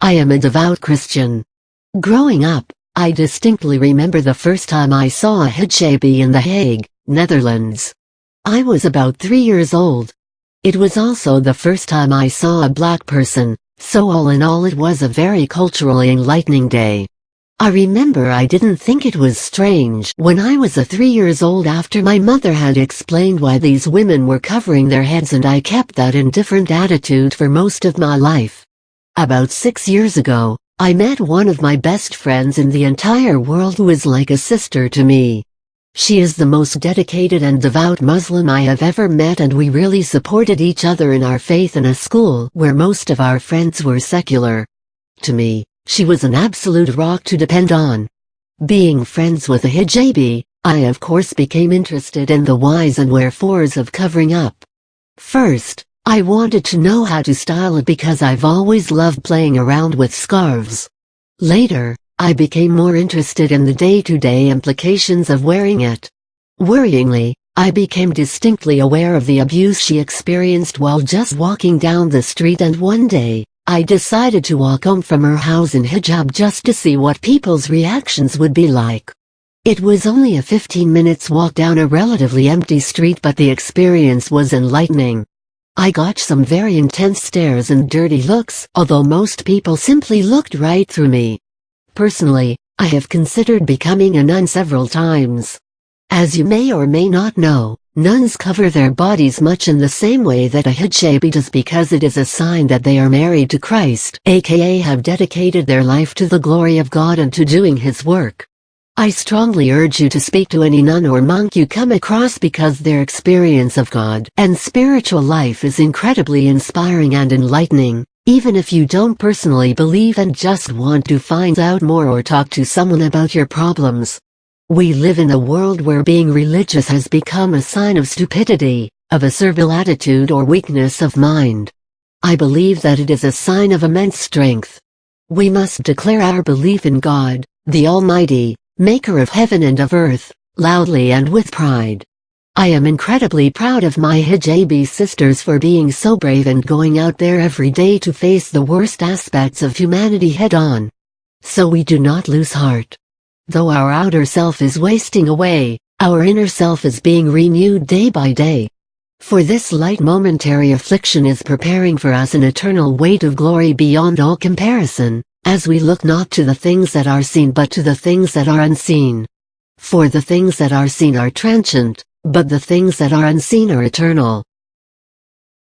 I am a devout Christian. Growing up, I distinctly remember the first time I saw a hijabi in The Hague, Netherlands. I was about 3 years old. It was also the first time I saw a black person, so all in all it was a very culturally enlightening day. I remember I didn't think it was strange when I was 3 years old after my mother had explained why these women were covering their heads, and I kept that indifferent attitude for most of my life. About 6 years ago, I met one of my best friends in the entire world who is like a sister to me. She is the most dedicated and devout Muslim I have ever met, and we really supported each other in our faith in a school where most of our friends were secular. To me, she was an absolute rock to depend on. Being friends with a hijabi, I of course became interested in the whys and wherefores of covering up. First, I wanted to know how to style it because I've always loved playing around with scarves. Later, I became more interested in the day-to-day implications of wearing it. Worryingly, I became distinctly aware of the abuse she experienced while just walking down the street, and one day, I decided to walk home from her house in hijab just to see what people's reactions would be like. It was only a 15 minutes walk down a relatively empty street, but the experience was enlightening. I got some very intense stares and dirty looks, although most people simply looked right through me. Personally, I have considered becoming a nun several times. As you may or may not know, nuns cover their bodies much in the same way that a hijabi does, because it is a sign that they are married to Christ, aka have dedicated their life to the glory of God and to doing His work. I strongly urge you to speak to any nun or monk you come across, because their experience of God and spiritual life is incredibly inspiring and enlightening, even if you don't personally believe and just want to find out more or talk to someone about your problems. We live in a world where being religious has become a sign of stupidity, of a servile attitude or weakness of mind. I believe that it is a sign of immense strength. We must declare our belief in God, the Almighty, Maker of heaven and of earth, loudly and with pride. I am incredibly proud of my hijabi sisters for being so brave and going out there every day to face the worst aspects of humanity head-on. So we do not lose heart. Though our outer self is wasting away, our inner self is being renewed day by day. For this light momentary affliction is preparing for us an eternal weight of glory beyond all comparison, as we look not to the things that are seen but to the things that are unseen. For the things that are seen are transient, but the things that are unseen are eternal.